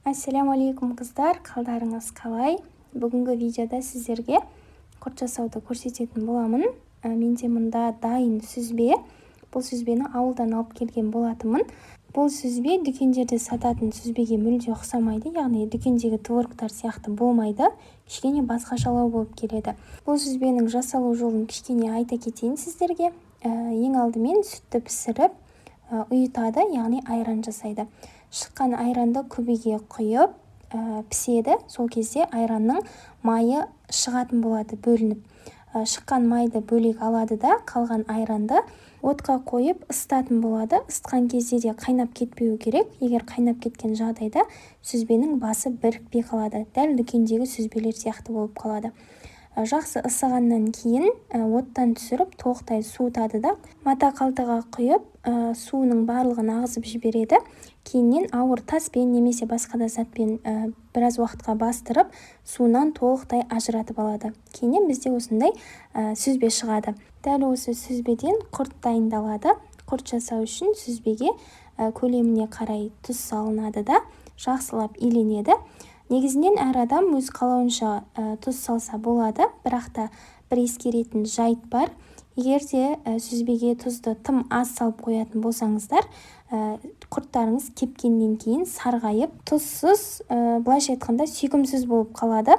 Ассаламу алейкум қыздар, қалдарыңыз қалай? Бүгінгі видеода сіздерге құрт жасауды көрсететін боламын. Менде мұнда дайын сүзбе. Бұл сүзбені ауылдан алып келген болатынмын. Бұл сүзбе дүкендерде сататын сүзбеге мүлде ұқсамайды, яғни дүкендегі творогтар сияқты болмайды, кішкене басқашалау болып келеді. Бұл сүзбенің жасалу жолын кішкене айта кетейін сіздерге. Ең алдымен сүтті пісіріп, ұйытады, яғни айран жасайды. Шыққан айранды күбеге құйып піседі. Сол кезде айранның майы шығатын болады, бөлініп. Шыққан майды бөлек алады да, қалған айранды отқа қойып ысытатын болады. Ысытқан кезде де қайнап кетпеу керек. Егер қайнап кеткен жағдайда сүзбенің басы бірікпей қалады. Дәл дүкендегі сүзбелер сияқты болып қалады. Жақсы ысығаннан кейін оттан түсіріп тоқтай суытады да, мата қалтаға құйып, суының барлығын ағызып жібереді. Кейіннен ауыр таспен немесе басқа да затпен біраз уақытқа бастырып, суынан толықтай ажыратып алады. Кейіннен бізде осындай сүзбе шығады. Дәл осы сүзбеден құрт дайындалады. Құрт жасау үшін сүзбеге көлеміне қарай тұз салынады да, жақсылап иленеді. Негізінен әр адам өз қалауынша тұз салса болады, бірақ та бір ескеретін жайт бар. Егер де сүзбеге тұзды тым аз салып қоятын болсаңыздар, құрттарыңыз кепкеннен кейін сарғайып, тұзсыз, былайша айтқанда сүйкімсіз болып қалады.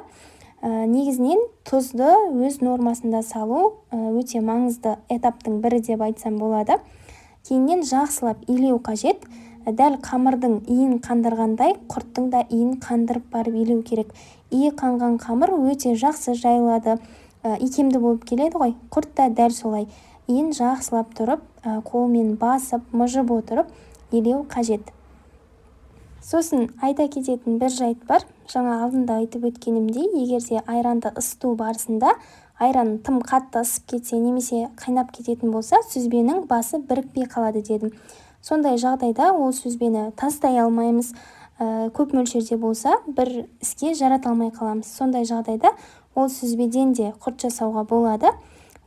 Негізінен тұзды өз нормасында салу өте маңызды этаптың бірі деп айтсам болады. Кейіннен жақсылап илеу қажет. Дәл қамырдың иін қандырғандай, құрттың да иін қандырып барып илеу керек. Иі қанған қамыр өте жақсы жайылады, икемді болып келеді ғой. Құрт та дәл солай. Иін жақсылап тұрып, қолмен басып, мыжып отырып илеу қажет. Сосын айта кететін бір жайт бар. Жаңа алдында айтып өткенімдей, егерде айранды ысыту барысында айран тым қатты ысып кетсе немесе қайнап кететін болса, сүзбенің басы бірікпей қалады дедім. Сондай жағдайда ол сүзбені тастай алмаймыз. Көп мөлшерде болса, бір іске жарата алмай қаламыз. Сондай жағдайда ол сүзбеден де құрт жасауға болады.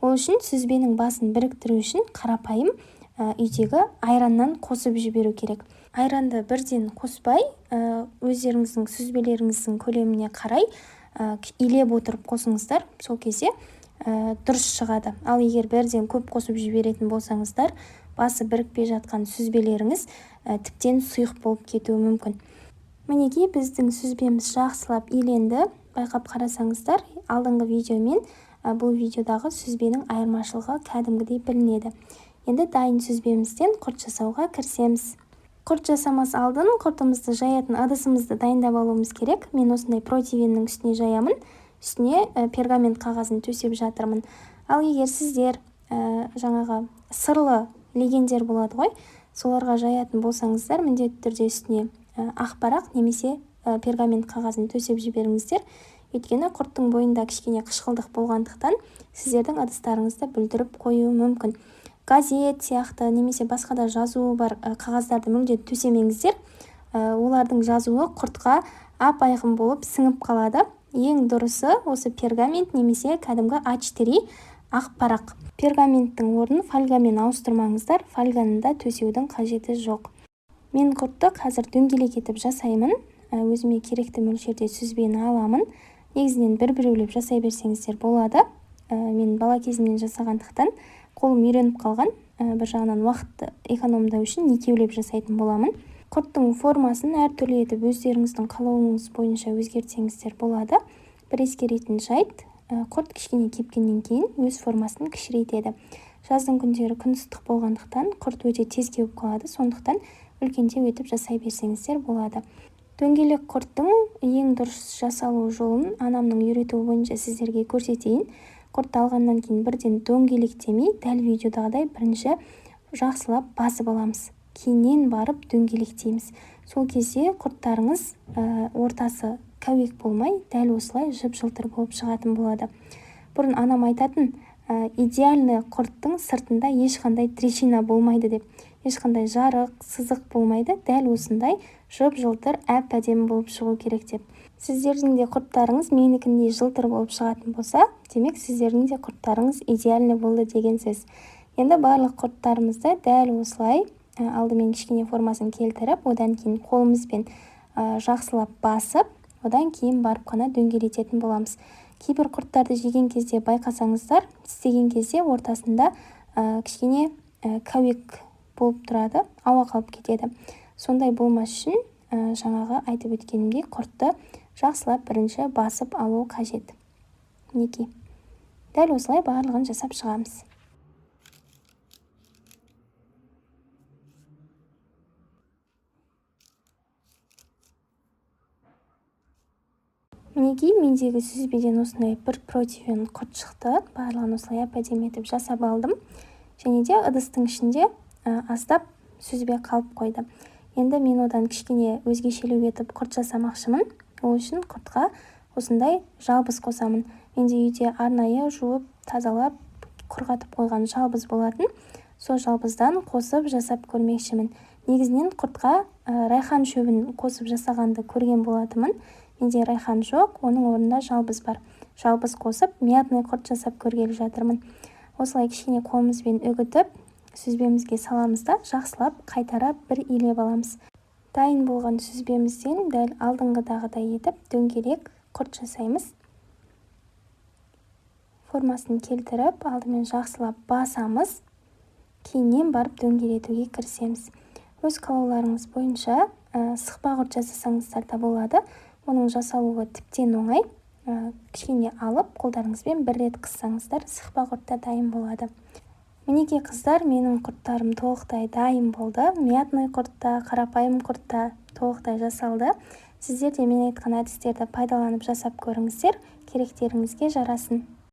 Ол үшін сүзбенің басын біріктіру үшін қарапайым үйдегі айраннан қосып жіберу керек. Айранды бірден қоспай, өздеріңіздің сүзбелеріңіздің көлеміне қарай илеп отырып қосыңыздар. Сол кезде дұрыс шығады. Ал егер бірден көп қосып жіберетін болсаңыздар, басы бірікпей жатқан сүзбелеріңіз тіптен сұйық болып кетуі мүмкін. Мінеки біздің сүзбеміз жақсылап иленді. Байқап қарасаңыздар, алдыңғы видеомен бұл видеодағы сүзбенің айырмашылығы кәдімгідей білінеді. Енді дайын сүзбемізден құрт жасауға кірісеміз. Құрт жасамас алдын құртымызды жаятын ыдысымызды дайындап алуымыз керек. Мен осындай противеннің үстіне жаямын. Үстіне пергамент қағазын төсеп жатырмын. Ал егер сіздер жаңағы сырлы легендер болады ғой, соларға жаятын болсаңыздар, міндетті түрде үстіне ақ парақ немесе пергамент қағазын төсеп жіберіңіздер. Өйткені құрттың бойында кішкене қышқылдық болғандықтан сіздердің ыдыстарыңызды бүлдіріп қоюы мүмкін. Газет сияқты немесе басқа да жазуы бар қағаздарды мүлде төсемеңіздер. Олардың жазуы құртқа ап-айқын болып сіңіп қалады. Ең дұрысы осы пергамент немесе кәдімгі А4 ақ парақ. Пергаменттің орнын фольгамен ауыстырмаңыздар, фольганы да төсеудің қажеті жоқ. Мен құртты қазір дөңгелек етіп жасаймын. Өзіме керекті мөлшерде сүзбені аламын. Негізінен бір-біреулеп жасай берсеңіздер болады. Мен бала кезімнен жасағандықтан қолым үйреніп қалған. Бір жағынан уақытты экономдау үшін екеулеп жасайтын боламын. Құрттың формасын әртүрлі етіп өздеріңіздің қалауыңыз бойынша өзгертсеңіздер болады. Бір ескеретін жайт, құрт кішкене кепкеннен кейін өз формасын кішірейтеді. Жаздың күндері күн ыстық болғандықтан құрт өте тез кеуіп қалады, сондықтан үлкендеу етіп жасай берсеңіздер болады. Дөңгелек құрттың ең дұрыс жасалу жолын анамның үйретуі бойынша сіздерге көрсетейін. Құртты алғаннан кейін бірден дөңгелектемей, дәл видеодағыдай бірінші жақсылап басып аламыз. Кейіннен барып дөңгелектейміз. Сол кезде құрттарыңыз ортасы кәуек болмай, дәл осылай жып-жылтыр болып шығатын болады. Бұрын анам айтатын, идеальны құрттың сыртында ешқандай трещина болмайды деп. Ешқандай жарық, сызық болмайды, дәл осындай жып-жылтыр әп-әдемі болып шығу керек деп. Сіздердің де құрттарыңыз менікіндей жылтыр болып шығатын болса, демек сіздердің де құрттарыңыз идеальны болды деген сөз. Енді барлық құрттарымызды дәл осылай алдымен кішкене формасын келтіріп, одан кейін қолымызбен жақсылап басып, одан кейін барып қана дөңгелететін боламыз. Кейбір құрттарды жеген кезде байқасаңыздар, тістеген кезде ортасында кішкене кәуек болып тұрады, ауа қалып кетеді. Сондай болмас үшін жаңағы айтып өткенімдей құртты жақсылап бірінші басып алу қажет. Мінекей, дәл осылай барлығын жасап шығамыз. Мінекей, мендегі сүзбеден осындай бір противен құрт шықты. Барлығын осылай әдемі етіп жасап алдым. Және де ыдыстың ішінде аздап сүзбе қалып қойды. Енді мен одан кішкене өзгешелеу етіп құрт жасамақшымын. Ол үшін құртқа осындай жалбыз қосамын. Менде үйде арнайы жуып, тазалап, құрғатып қойған жалбыз болатын. Сол жалбыздан қосып жасап көрмекшімін. Негізінен құртқа райхан шөбін қосып жасағанды көрген болатымын. Менде райхан жоқ, оның орнында жалбыз бар. Жалбыз қосып, мятный құрт жасап көргелі жатырмын. Осылай кішкене қолымызбен үгітіп, сүзбемізге саламыз да, жақсылап қайтарап бір илеп аламыз. Дайын болған сүзбемізден дәл алдыңғыдағыдай етіп дөңгелек құрт жасаймыз. Формасын келтіріп, алдымен жақсылап басамыз. Кейіннен барып дөңгелетуге кірісеміз. Өз қалауларыңыз бойынша сықпа құрт жасасаңыздар да болады. Оның жасалуы тіптен оңай. Кішкене алып, қолдарыңызбен бір рет қыссаңыздар, сықпа құрт та дайын болады. Мінекей қыздар, менің құрттарым толықтай дайын болды. Мятный құрт та, қарапайым құрт та толықтай жасалды. Сіздер де мен айтқан әдістерді пайдаланып жасап көріңіздер, керектеріңізге жарасын.